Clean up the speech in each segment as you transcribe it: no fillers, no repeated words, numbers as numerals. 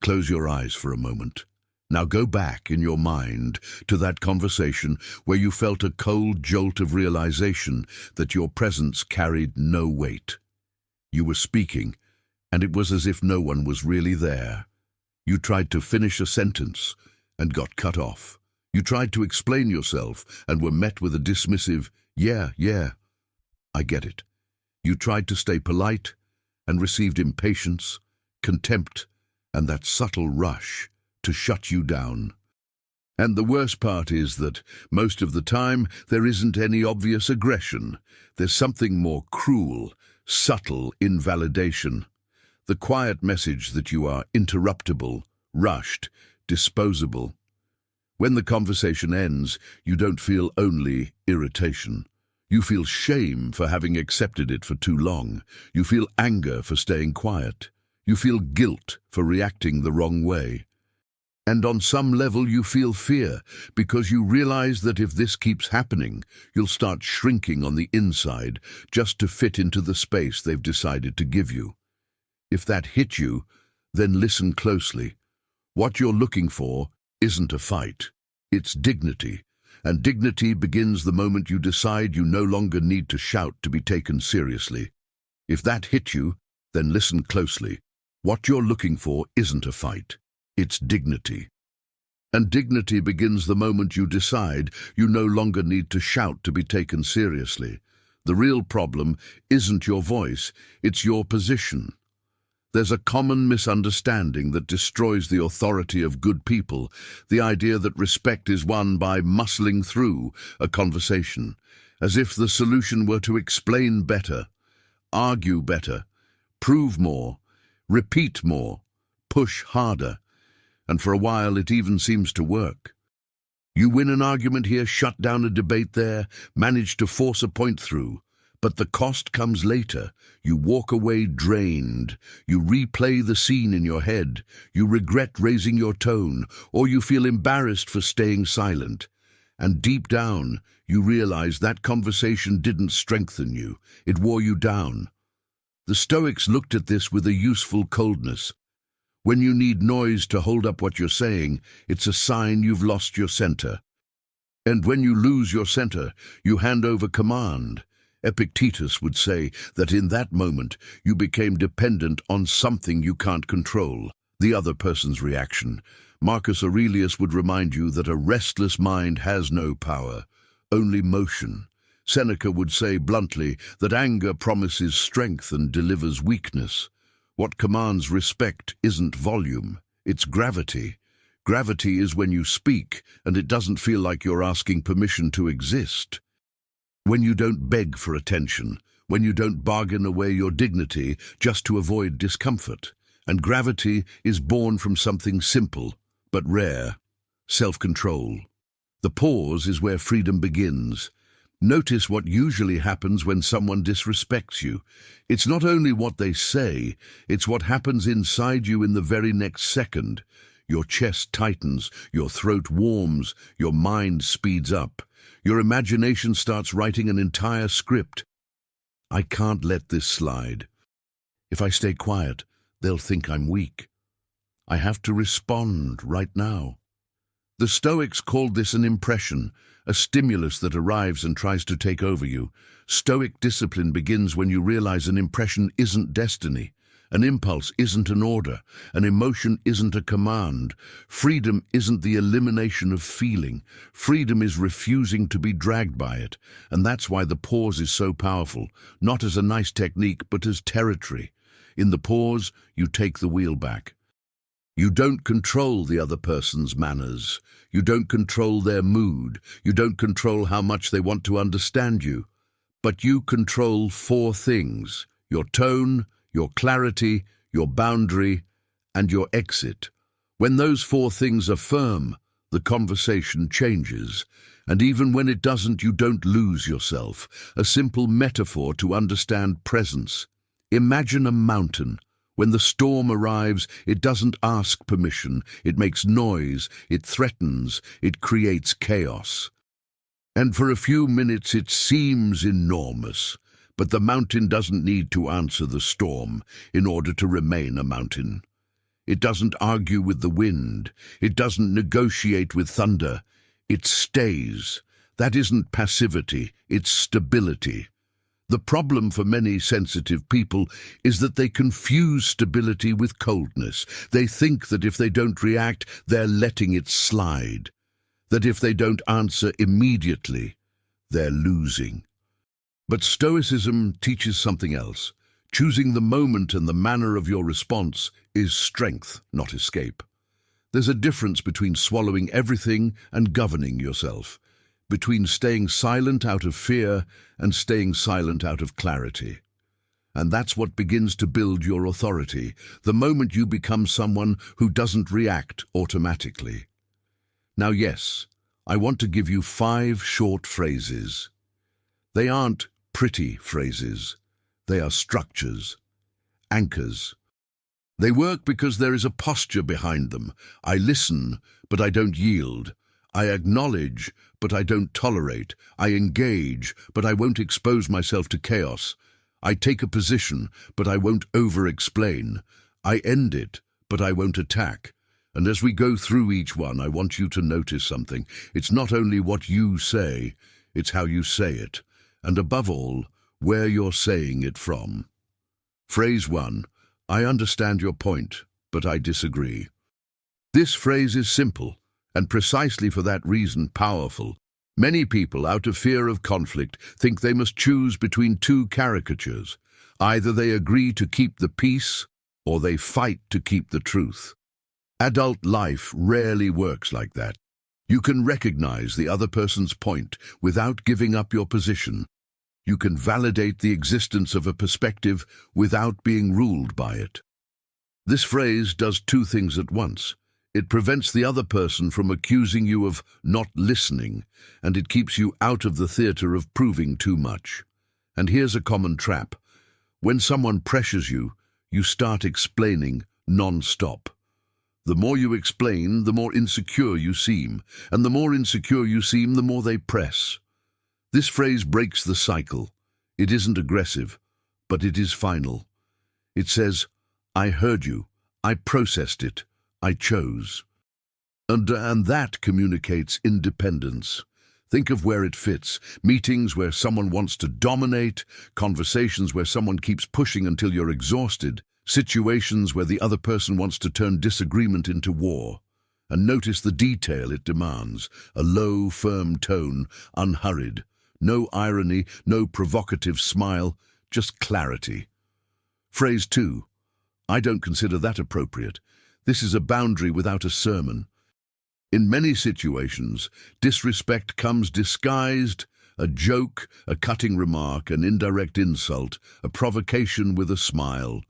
Close your eyes for a moment. Now go back in your mind to that conversation where you felt a cold jolt of realization that your presence carried no weight. You were speaking, and it was as if no one was really there. You tried to finish a sentence and got cut off. You tried to explain yourself and were met with a dismissive, yeah, I get it. You tried to stay polite and received impatience, contempt, and that subtle rush to shut you down. And the worst part is that most of the time there isn't any obvious aggression. There's something more cruel, subtle invalidation. The quiet message that you are interruptible, rushed, disposable. When the conversation ends, you don't feel only irritation. You feel shame for having accepted it for too long. You feel anger for staying quiet. You feel guilt for reacting the wrong way. And on some level you feel fear, because you realize that if this keeps happening, you'll start shrinking on the inside just to fit into the space they've decided to give you. If that hit you, then listen closely. What you're looking for isn't a fight. It's dignity. And dignity begins the moment you decide you no longer need to shout to be taken seriously. If that hit you, then listen closely. What you're looking for isn't a fight. It's dignity. And dignity begins the moment you decide you no longer need to shout to be taken seriously. The real problem isn't your voice, it's your position. There's a common misunderstanding that destroys the authority of good people, the idea that respect is won by muscling through a conversation, as if the solution were to explain better, argue better, prove more, repeat more, push harder, and for a while it even seems to work. You win an argument here, shut down a debate there, manage to force a point through. But the cost comes later. You walk away drained. You replay the scene in your head. You regret raising your tone, or you feel embarrassed for staying silent. And deep down, you realize that conversation didn't strengthen you. It wore you down. The Stoics looked at this with a useful coldness. When you need noise to hold up what you're saying, it's a sign you've lost your center. And when you lose your center, you hand over command. Epictetus would say that in that moment you became dependent on something you can't control, the other person's reaction. Marcus Aurelius would remind you that a restless mind has no power, only motion. Seneca would say bluntly that anger promises strength and delivers weakness. What commands respect isn't volume, it's gravity. Gravity is when you speak and it doesn't feel like you're asking permission to exist. When you don't beg for attention, when you don't bargain away your dignity just to avoid discomfort. And gravity is born from something simple, but rare: self-control. The pause is where freedom begins. Notice what usually happens when someone disrespects you. It's not only what they say, it's what happens inside you in the very next second. Your chest tightens, your throat warms, your mind speeds up. Your imagination starts writing an entire script. I can't let this slide. If I stay quiet, they'll think I'm weak. I have to respond right now. The Stoics called this an impression, a stimulus that arrives and tries to take over you. Stoic discipline begins when you realize an impression isn't destiny. An impulse isn't an order. An emotion isn't a command. Freedom isn't the elimination of feeling. Freedom is refusing to be dragged by it. And that's why the pause is so powerful, not as a nice technique, but as territory. In the pause, you take the wheel back. You don't control the other person's manners. You don't control their mood. You don't control how much they want to understand you. But you control 4 things: your tone, your clarity, your boundary, and your exit. When those 4 things are firm, the conversation changes. And even when it doesn't, you don't lose yourself. A simple metaphor to understand presence. Imagine a mountain. When the storm arrives, it doesn't ask permission. It makes noise, it threatens, it creates chaos. And for a few minutes it seems enormous. But the mountain doesn't need to answer the storm in order to remain a mountain. It doesn't argue with the wind. It doesn't negotiate with thunder. It stays. That isn't passivity, it's stability. The problem for many sensitive people is that they confuse stability with coldness. They think that if they don't react, they're letting it slide. That if they don't answer immediately, they're losing. But Stoicism teaches something else. Choosing the moment and the manner of your response is strength, not escape. There's a difference between swallowing everything and governing yourself, between staying silent out of fear and staying silent out of clarity. And that's what begins to build your authority, the moment you become someone who doesn't react automatically. Now, yes, I want to give you 5 short phrases. They aren't pretty phrases. They are structures, anchors. They work because there is a posture behind them. I listen, but I don't yield. I acknowledge, but I don't tolerate. I engage, but I won't expose myself to chaos. I take a position, but I won't over-explain. I end it, but I won't attack. And as we go through each one, I want you to notice something. It's not only what you say, it's how you say it. And above all, where you're saying it from. Phrase 1. I understand your point, but I disagree. This phrase is simple, and precisely for that reason powerful. Many people, out of fear of conflict, think they must choose between 2 caricatures. Either they agree to keep the peace, or they fight to keep the truth. Adult life rarely works like that. You can recognize the other person's point without giving up your position. You can validate the existence of a perspective without being ruled by it. This phrase does 2 things at once. It prevents the other person from accusing you of not listening, and it keeps you out of the theater of proving too much. And here's a common trap. When someone pressures you, you start explaining non-stop. The more you explain, the more insecure you seem, and the more insecure you seem, the more they press. This phrase breaks the cycle. It isn't aggressive, but it is final. It says, I heard you, I processed it, I chose. And that communicates independence. Think of where it fits. Meetings where someone wants to dominate, conversations where someone keeps pushing until you're exhausted, situations where the other person wants to turn disagreement into war. And notice the detail it demands. A low, firm tone, unhurried. No irony, no provocative smile, just clarity. Phrase 2. I don't consider that appropriate. This is a boundary without a sermon. In many situations, disrespect comes disguised, a joke, a cutting remark, an indirect insult, a provocation with a smile.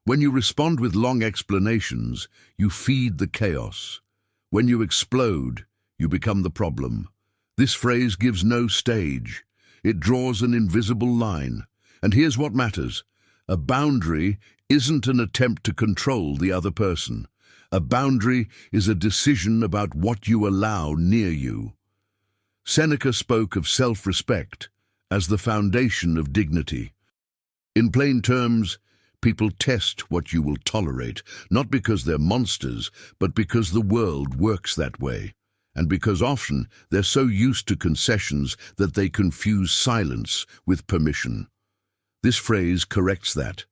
When you respond with long explanations, you feed the chaos. When you explode, you become the problem. This phrase gives no stage. It draws an invisible line. And here's what matters. A boundary isn't an attempt to control the other person. A boundary is a decision about what you allow near you. Seneca spoke of self-respect as the foundation of dignity. In plain terms, people test what you will tolerate, not because they're monsters, but because the world works that way. And because often they're so used to concessions that they confuse silence with permission. This phrase corrects that.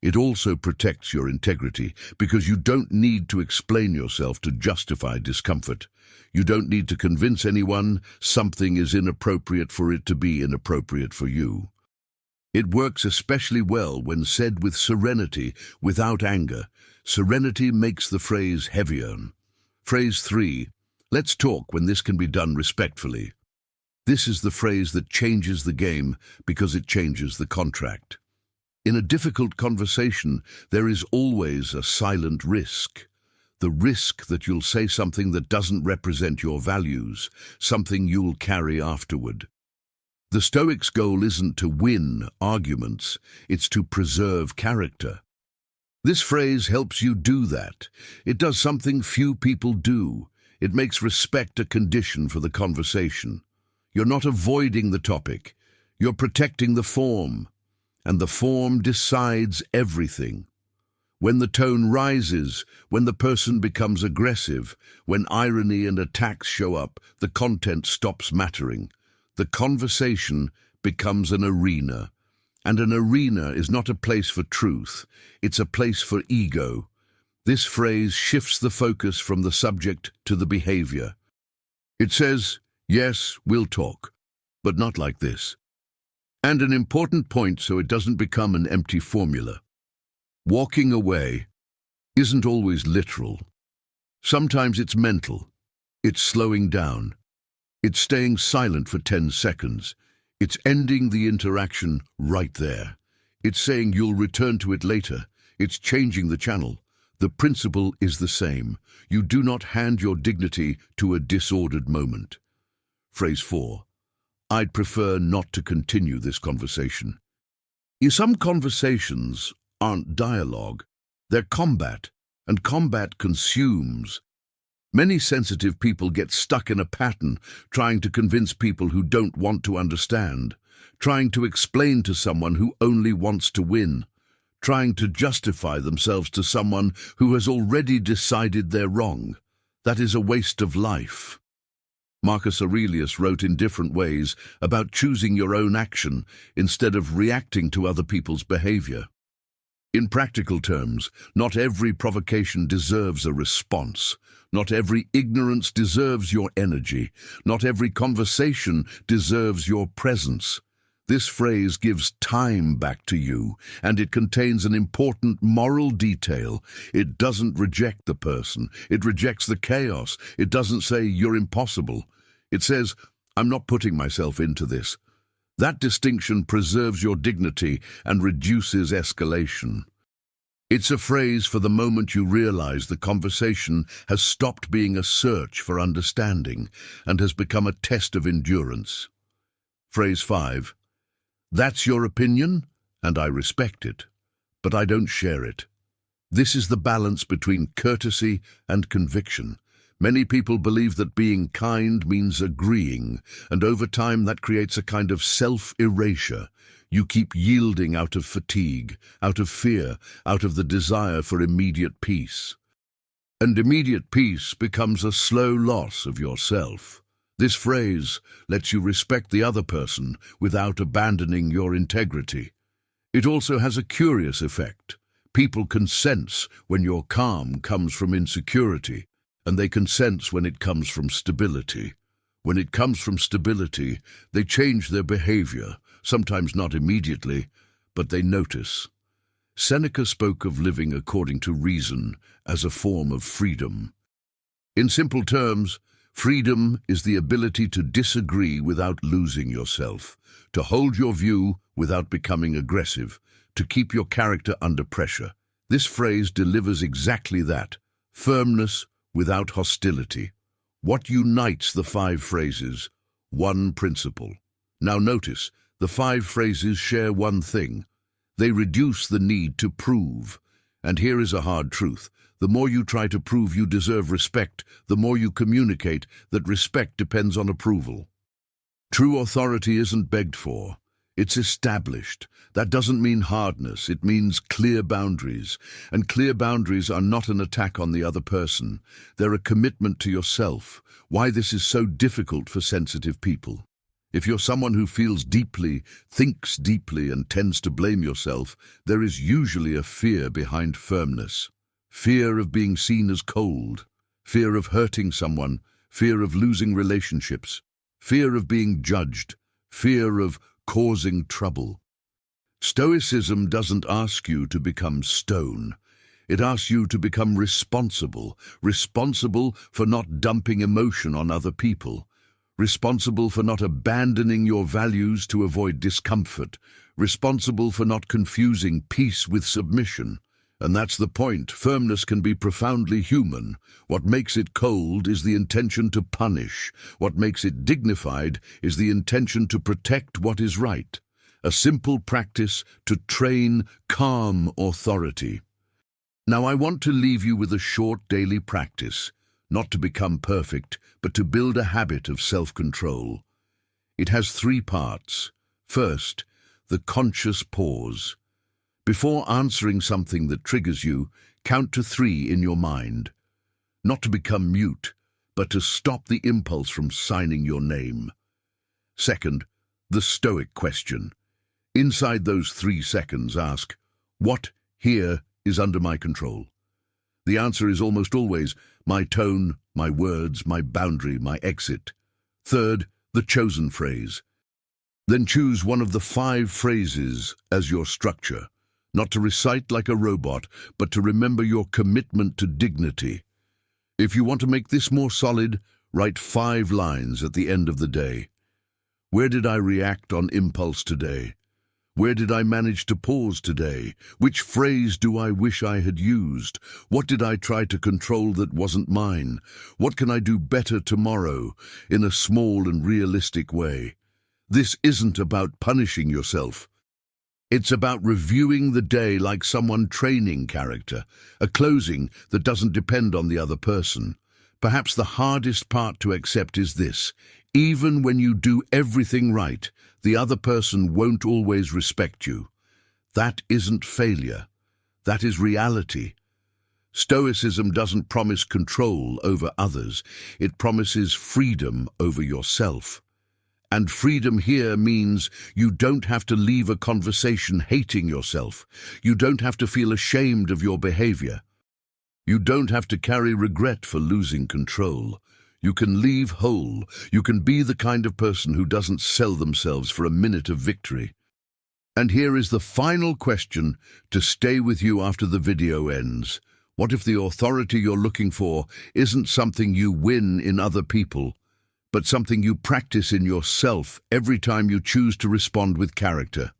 It also protects your integrity, because you don't need to explain yourself to justify discomfort. You don't need to convince anyone something is inappropriate for it to be inappropriate for you. It works especially well when said with serenity, without anger. Serenity makes the phrase heavier. Phrase 3. Let's talk when this can be done respectfully. This is the phrase that changes the game because it changes the contract. In a difficult conversation, there is always a silent risk. The risk that you'll say something that doesn't represent your values, something you'll carry afterward. The Stoics' goal isn't to win arguments, it's to preserve character. This phrase helps you do that. It does something few people do. It makes respect a condition for the conversation. You're not avoiding the topic. You're protecting the form. And the form decides everything. When the tone rises, when the person becomes aggressive, when irony and attacks show up, the content stops mattering. The conversation becomes an arena. And an arena is not a place for truth, it's a place for ego. This phrase shifts the focus from the subject to the behavior. It says, yes, we'll talk, but not like this. And an important point so it doesn't become an empty formula. Walking away isn't always literal. Sometimes it's mental. It's slowing down. It's staying silent for 10 seconds. It's ending the interaction right there. It's saying you'll return to it later. It's changing the channel. The principle is the same. You do not hand your dignity to a disordered moment. Phrase 4. I'd prefer not to continue this conversation. Some conversations aren't dialogue. They're combat, and combat consumes. Many sensitive people get stuck in a pattern, trying to convince people who don't want to understand, trying to explain to someone who only wants to win, trying to justify themselves to someone who has already decided they're wrong. That is a waste of life. Marcus Aurelius wrote in different ways about choosing your own action instead of reacting to other people's behavior. In practical terms, not every provocation deserves a response. Not every ignorance deserves your energy. Not every conversation deserves your presence. This phrase gives time back to you, and it contains an important moral detail. It doesn't reject the person. It rejects the chaos. It doesn't say, you're impossible. It says, I'm not putting myself into this. That distinction preserves your dignity and reduces escalation. It's a phrase for the moment you realize the conversation has stopped being a search for understanding and has become a test of endurance. Phrase 5. That's your opinion, and I respect it, but I don't share it. This is the balance between courtesy and conviction. Many people believe that being kind means agreeing, and over time that creates a kind of self-erasure. You keep yielding out of fatigue, out of fear, out of the desire for immediate peace. And immediate peace becomes a slow loss of yourself. This phrase lets you respect the other person without abandoning your integrity. It also has a curious effect. People can sense when your calm comes from insecurity, and they can sense when it comes from stability. When it comes from stability, they change their behavior, sometimes not immediately, but they notice. Seneca spoke of living according to reason as a form of freedom. In simple terms, freedom is the ability to disagree without losing yourself, to hold your view without becoming aggressive, to keep your character under pressure. This phrase delivers exactly that, firmness without hostility. What unites the 5 phrases? One principle. Now notice, the 5 phrases share one thing. They reduce the need to prove. And here is a hard truth. The more you try to prove you deserve respect, the more you communicate that respect depends on approval. True authority isn't begged for. It's established. That doesn't mean hardness. It means clear boundaries. And clear boundaries are not an attack on the other person. They're a commitment to yourself. Why this is so difficult for sensitive people. If you're someone who feels deeply, thinks deeply, and tends to blame yourself, there is usually a fear behind firmness. Fear of being seen as cold. Fear of hurting someone. Fear of losing relationships. Fear of being judged. Fear of causing trouble. Stoicism doesn't ask you to become stone. It asks you to become responsible for not dumping emotion on other people, responsible for not abandoning your values to avoid discomfort, responsible for not confusing peace with submission. And that's the point. Firmness can be profoundly human. What makes it cold is the intention to punish. What makes it dignified is the intention to protect what is right. A simple practice to train calm authority. Now I want to leave you with a short daily practice, not to become perfect, but to build a habit of self-control. It has 3 parts. First, the conscious pause. Before answering something that triggers you, count to 3 in your mind. Not to become mute, but to stop the impulse from signing your name. Second, the Stoic question. Inside those 3 seconds, ask, what here is under my control? The answer is almost always my tone, my words, my boundary, my exit. Third, the chosen phrase. Then choose one of the 5 phrases as your structure, not to recite like a robot, but to remember your commitment to dignity. If you want to make this more solid, write 5 lines at the end of the day. Where did I react on impulse today? Where did I manage to pause today? Which phrase do I wish I had used? What did I try to control that wasn't mine? What can I do better tomorrow in a small and realistic way? This isn't about punishing yourself. It's about reviewing the day like someone training character, a closing that doesn't depend on the other person. Perhaps the hardest part to accept is this: even when you do everything right, the other person won't always respect you. That isn't failure. That is reality. Stoicism doesn't promise control over others. It promises freedom over yourself. And freedom here means you don't have to leave a conversation hating yourself. You don't have to feel ashamed of your behavior. You don't have to carry regret for losing control. You can leave whole. You can be the kind of person who doesn't sell themselves for a minute of victory. And here is the final question to stay with you after the video ends. What if the authority you're looking for isn't something you win in other people, but something you practice in yourself every time you choose to respond with character?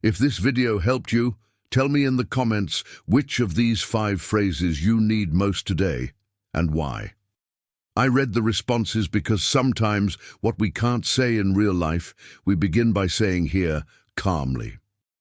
If this video helped you, tell me in the comments which of these 5 phrases you need most today and why. I read the responses because sometimes what we can't say in real life, we begin by saying here calmly.